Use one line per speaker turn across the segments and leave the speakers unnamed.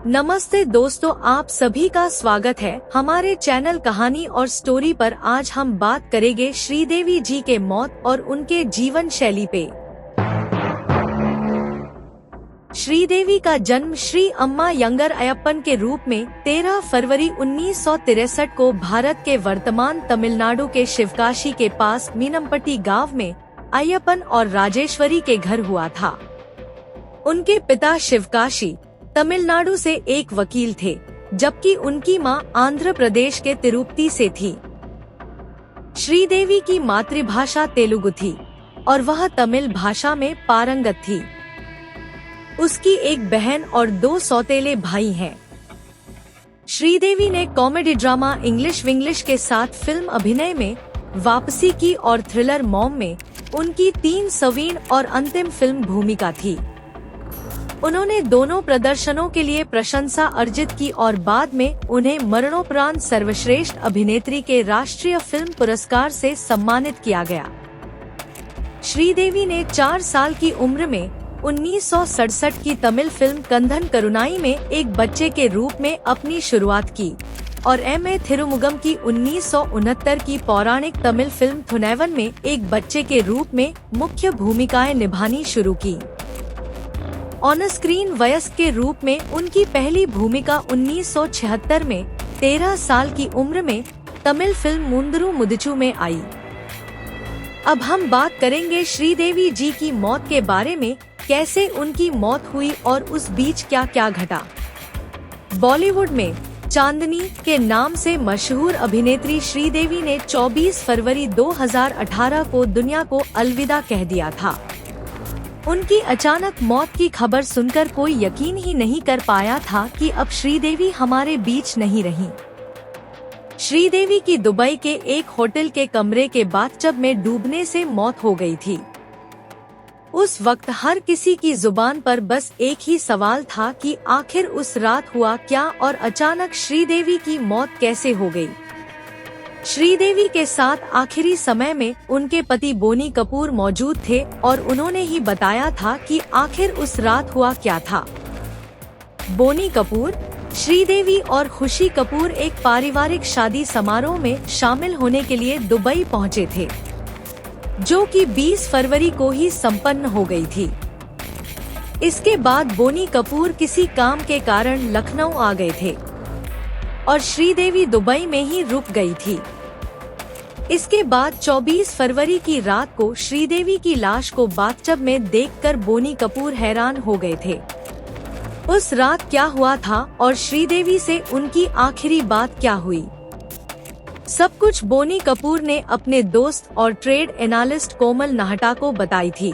नमस्ते दोस्तों, आप सभी का स्वागत है हमारे चैनल कहानी और स्टोरी पर। आज हम बात करेंगे श्रीदेवी जी के मौत और उनके जीवन शैली पे। श्रीदेवी का जन्म श्री अम्मा यंगर अयप्पन के रूप में 13 फरवरी 1963 को भारत के वर्तमान तमिलनाडु के शिवकाशी के पास मीनमपट्टी गांव में अयप्पन और राजेश्वरी के घर हुआ था। उनके पिता शिवकाशी तमिलनाडु से एक वकील थे, जबकि उनकी मां आंध्र प्रदेश के तिरुपति से थी। श्रीदेवी की मातृभाषा तेलुगु थी और वह तमिल भाषा में पारंगत थी। उसकी एक बहन और 2 सौतेले भाई हैं। श्रीदेवी ने कॉमेडी ड्रामा इंग्लिश विंग्लिश के साथ फिल्म अभिनय में वापसी की और थ्रिलर मॉम में उनकी 3 सवीं और अंतिम फिल्म भूमिका थी। उन्होंने दोनों प्रदर्शनों के लिए प्रशंसा अर्जित की और बाद में उन्हें मरणोपरांत सर्वश्रेष्ठ अभिनेत्री के राष्ट्रीय फिल्म पुरस्कार से सम्मानित किया गया। श्रीदेवी ने 4 साल की उम्र में 1967 की तमिल फिल्म कंधन करुणाई में एक बच्चे के रूप में अपनी शुरुआत की और एम.ए. थिरुमुगम की 1969 की पौराणिक तमिल फिल्म थुनैवन में एक बच्चे के रूप में मुख्य भूमिकाएं निभानी शुरू की। ऑन स्क्रीन वयस्क के रूप में उनकी पहली भूमिका 1976 में 13 साल की उम्र में तमिल फिल्म मुंदरू मुदिचू में आई। अब हम बात करेंगे श्रीदेवी जी की मौत के बारे में, कैसे उनकी मौत हुई और उस बीच क्या क्या घटा। बॉलीवुड में चांदनी के नाम से मशहूर अभिनेत्री श्रीदेवी ने 24 फरवरी 2018 को दुनिया को अलविदा कह दिया था। उनकी अचानक मौत की खबर सुनकर कोई यकीन ही नहीं कर पाया था कि अब श्रीदेवी हमारे बीच नहीं रही। श्रीदेवी की दुबई के एक होटल के कमरे के बाथटब में डूबने से मौत हो गई थी। उस वक्त हर किसी की जुबान पर बस एक ही सवाल था कि आखिर उस रात हुआ क्या और अचानक श्रीदेवी की मौत कैसे हो गई। श्रीदेवी के साथ आखिरी समय में उनके पति बोनी कपूर मौजूद थे और उन्होंने ही बताया था कि आखिर उस रात हुआ क्या था। बोनी कपूर, श्रीदेवी और खुशी कपूर एक पारिवारिक शादी समारोह में शामिल होने के लिए दुबई पहुंचे थे, जो कि 20 फरवरी को ही संपन्न हो गई थी। इसके बाद बोनी कपूर किसी काम के कारण लखनऊ आ गए थे और श्रीदेवी दुबई में ही रुक गई थी। इसके बाद 24 फरवरी की रात को श्रीदेवी की लाश को बाथटब में देखकर बोनी कपूर हैरान हो गए थे। उस रात क्या हुआ था और श्रीदेवी से उनकी आखिरी बात क्या हुई, सब कुछ बोनी कपूर ने अपने दोस्त और ट्रेड एनालिस्ट कोमल नाहटा को बताई थी,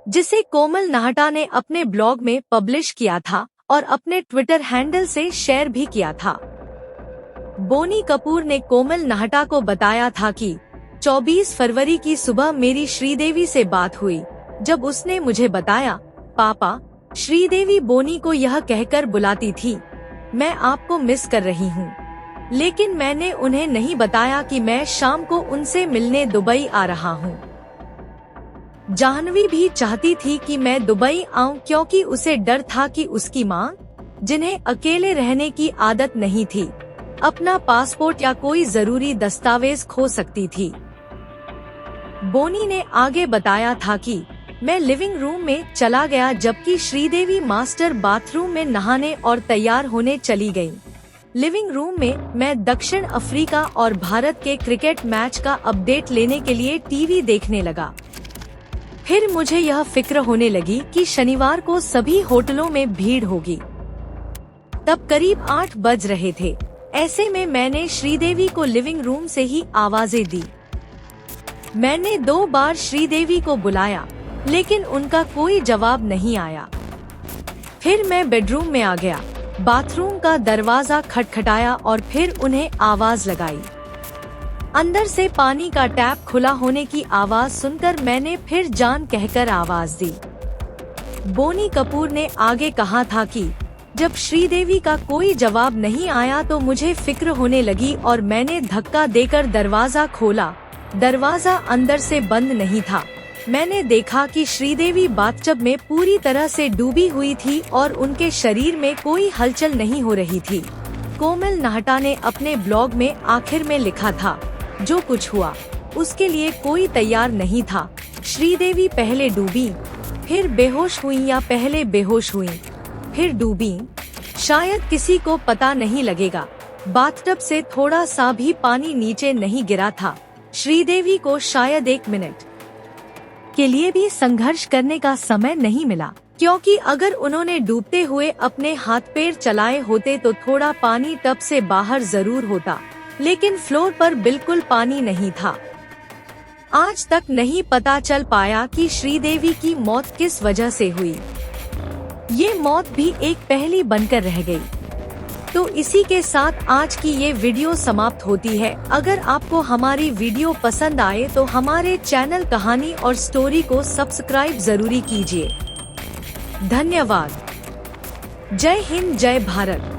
जिसे कोमल नाहटा ने अपने ब्लॉग में पब्लिश किया था और अपने ट्विटर हैंडल से शेयर भी किया था। बोनी कपूर ने कोमल नाहटा को बताया था कि 24 फरवरी की सुबह मेरी श्रीदेवी से बात हुई, जब उसने मुझे बताया, पापा, श्रीदेवी बोनी को यह कहकर बुलाती थी, मैं आपको मिस कर रही हूँ। लेकिन मैंने उन्हें नहीं बताया कि मैं शाम को उनसे मिलने दुबई आ रहा हूँ। जाह्नवी भी चाहती थी कि मैं दुबई आऊं क्योंकि उसे डर था कि उसकी मां, जिन्हें अकेले रहने की आदत नहीं थी, अपना पासपोर्ट या कोई जरूरी दस्तावेज खो सकती थी। बोनी ने आगे बताया था कि मैं लिविंग रूम में चला गया जबकि श्रीदेवी मास्टर बाथरूम में नहाने और तैयार होने चली गयी। लिविंग रूम में मैं दक्षिण अफ्रीका और भारत के क्रिकेट मैच का अपडेट लेने के लिए टीवी देखने लगा। फिर मुझे यह फिक्र होने लगी कि शनिवार को सभी होटलों में भीड़ होगी। तब करीब 8 बज रहे थे। ऐसे में मैंने श्रीदेवी को लिविंग रूम से ही आवाजें दी। मैंने 2 बार श्रीदेवी को बुलाया, लेकिन उनका कोई जवाब नहीं आया। फिर मैं बेडरूम में आ गया, बाथरूम का दरवाजा खटखटाया और फिर उन्हें आवाज लगाई। अंदर से पानी का टैप खुला होने की आवाज सुनकर मैंने फिर जान कहकर आवाज दी। बोनी कपूर ने आगे कहा था कि जब श्रीदेवी का कोई जवाब नहीं आया तो मुझे फिक्र होने लगी और मैंने धक्का देकर दरवाजा खोला। दरवाजा अंदर से बंद नहीं था मैंने देखा कि श्रीदेवी बाथटब में पूरी तरह से डूबी हुई थी और उनके शरीर में कोई हलचल नहीं हो रही थी। कोमल नाहटा ने अपने ब्लॉग में आखिर में लिखा था, जो कुछ हुआ उसके लिए कोई तैयार नहीं था। श्रीदेवी पहले डूबी, फिर बेहोश हुई या पहले बेहोश हुई, फिर डूबी, शायद किसी को पता नहीं लगेगा। बाथटब से थोड़ा सा भी पानी नीचे नहीं गिरा था। श्रीदेवी को शायद 1 मिनट के लिए भी संघर्ष करने का समय नहीं मिला, क्योंकि अगर उन्होंने डूबते हुए अपने हाथ पैर चलाए होते तो थोड़ा पानी टब से बाहर जरूर होता, लेकिन फ्लोर पर बिल्कुल पानी नहीं था। आज तक नहीं पता चल पाया कि श्रीदेवी की मौत किस वजह से हुई। ये मौत भी एक पहेली बनकर रह गई। तो इसी के साथ आज की ये वीडियो समाप्त होती है। अगर आपको हमारी वीडियो पसंद आए तो हमारे चैनल कहानी और स्टोरी को सब्सक्राइब जरूरी कीजिए। धन्यवाद। जय हिंद, जय भारत।